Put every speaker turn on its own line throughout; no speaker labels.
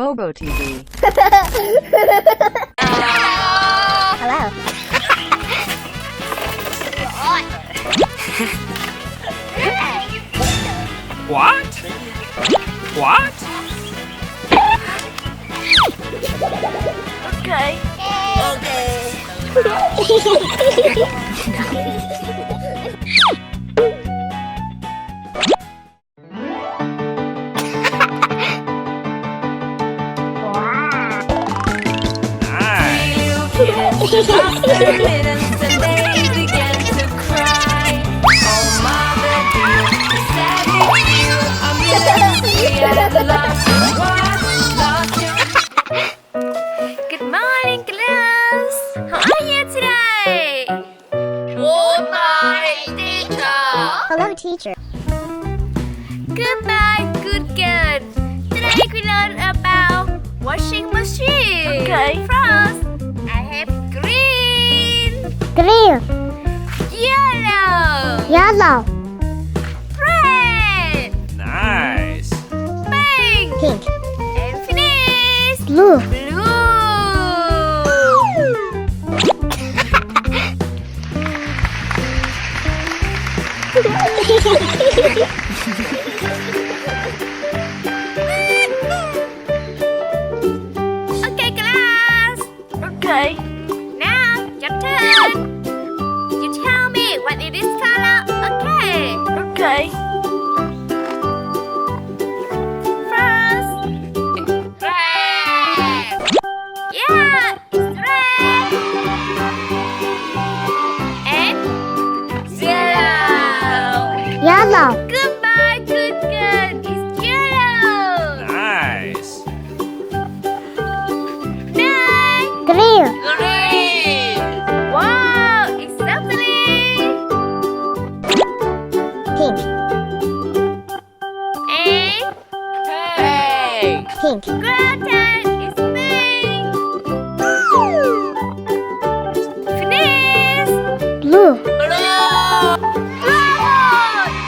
BoBo TV.
Hello.
What? What?
Okay. Good morning, class. How are you today? Good morning, teacher. Hello, teacher. Goodbye, good girl. Today we learn about washing machine. Okay. First, I have green, yellow, red,
Nice.
pink, and finish blue. Okay, class. Okay. Now, your turn. You tell me what it is color. Okay. Okay. First, red. Yeah, it's red. And yellow. Goodbye, good girl. It's yellow.
Nice.
Next, green. Wow, it's lovely. Pink. And pink. Gratin is pink. Finish. Blue. Bravo!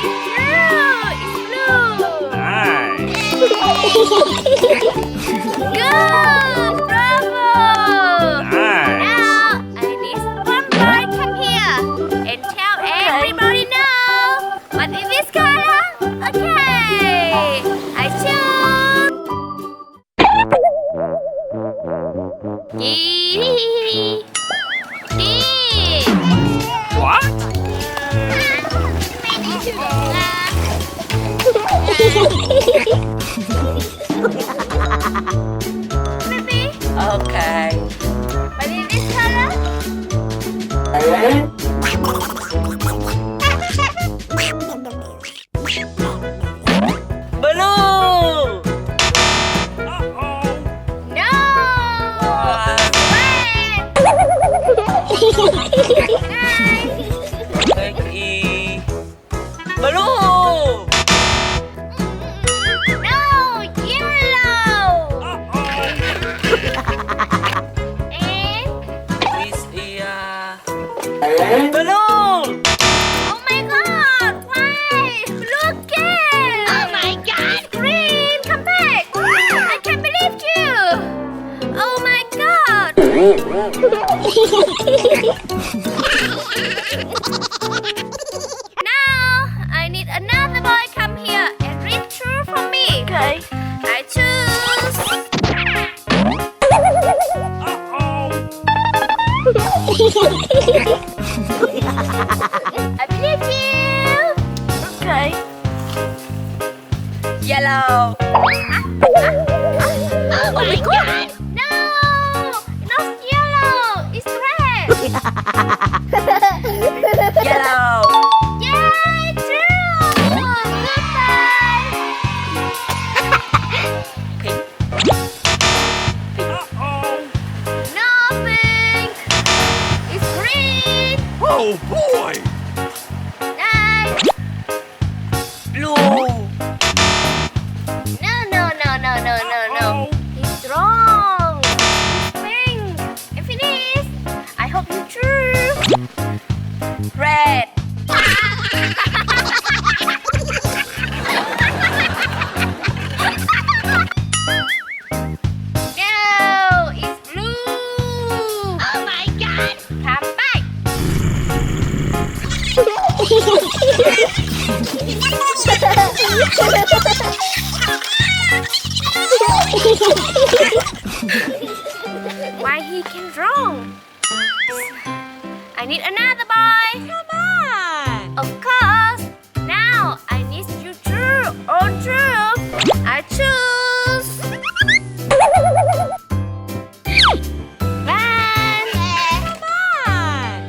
It's blue. It's blue.
Nice.
Good. Bravo.
Nice.
Now I need one boy come here and tell everybody know what is this color. Okay. I choose. E. E.
What?
Baby,
Okay.
what is this color?
Balloon.
No. Red.
E. Balloon.
No, yellow. And
Balloon.
oh my God! Why? Look it! Oh my God! Green, come back! I can't believe you! Oh my God! Now I need another boy come here and read through for me. Okay. I choose. I believe you. Okay.
Yellow.
Oh my God! No! Not yellow! It's red!
Yellow.
Yay! True! Goodbye!
Pink.
No pink! It's green!
Oh boy.
Nice!
Blue.
No. He's wrong! It's pink! And finish! I hope you true!
Red.
Why he can draw? I need another boy.
Come on.
Of course. Now I need you true or true. I choose. Van.
Come on.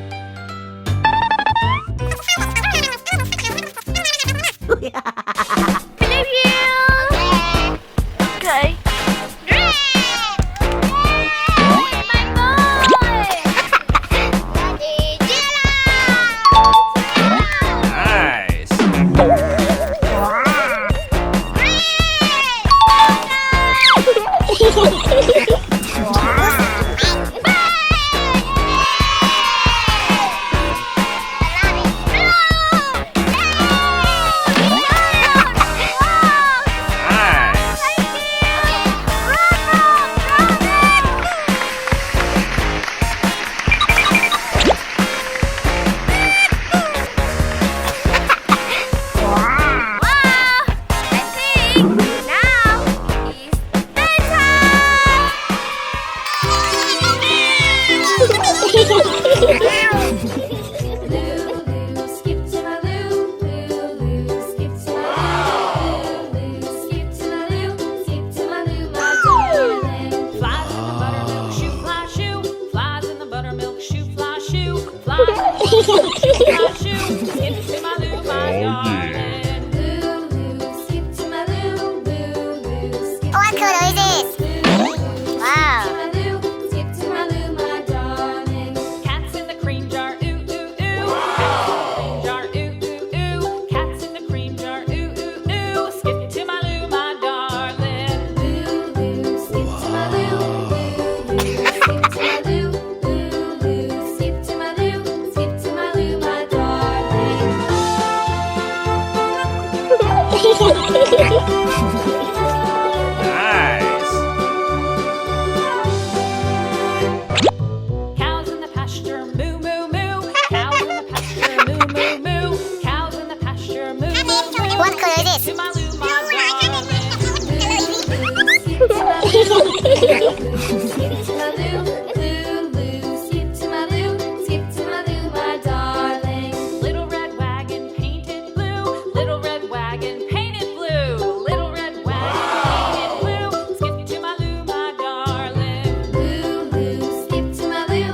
Believe you. Okay. My boy.
Nice.
What color is this? Wow.
Cats in the cream jar, ooh, ooh, ooh. Cats in the cream jar, ooh, ooh, ooh. Skip to my loo, my darling.
Skip to my loo, skip to my loo, skip to my loo, skip to my loo, my darling.
Nice.
Cows in the pasture, moo, moo, moo. Cows in the pasture, moo, moo, moo. Cows in the pasture, moo, moo, moo.
What color is this?
To my loo, my darling.
Skip to my loo, skip to my loo, skip to my loo, skip to my loo, my darling.
Little red wagon painted blue. Little red wagon painted blue. Little red wagon painted blue. Skip to my loo, my darling.
Skip to my loo,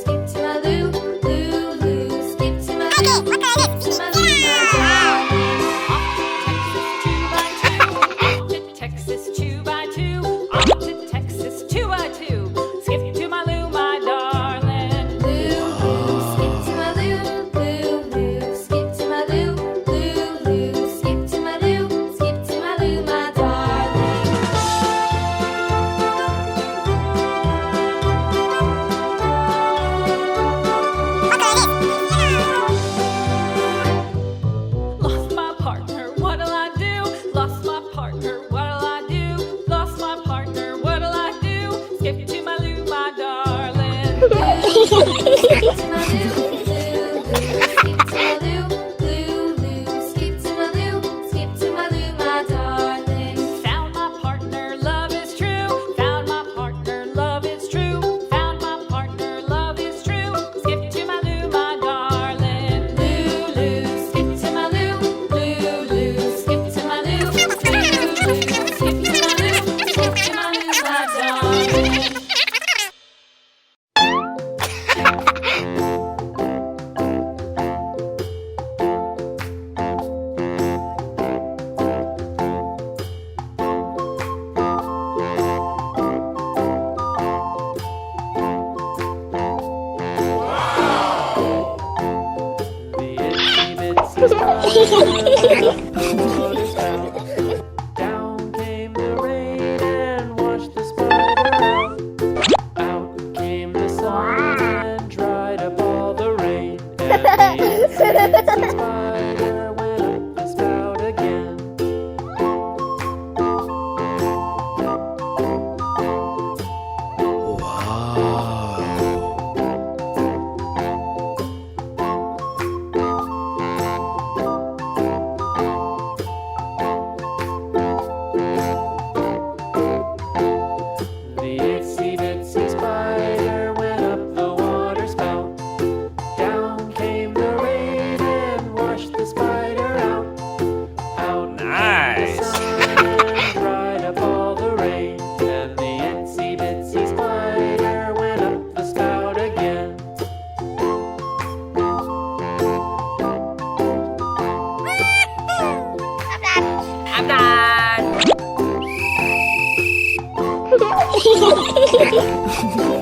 skip to my loo, skip to my loo, skip to my loo, my darling.
Off to Texas 2 by 2. Off to Texas 2 by 2. Skip to my loo, my darling.
Skip to my loo, skip to my loo, skip to my loo, skip to my loo, my darling.
Lost my partner, what'll I do? Lost my partner, what'll I do? Lost my partner, what'll I do? Skip to my loo, my darling.
Skip to my loo, skip to my loo, skip to my loo, skip to my loo, my darling.
Found my partner, love is true. Found my partner, love is true. Found my partner, love is true. Skip to my loo, my darling.
Skip to my loo, skip to my loo, skip to my loo, skip to my loo, my darling.
Bye.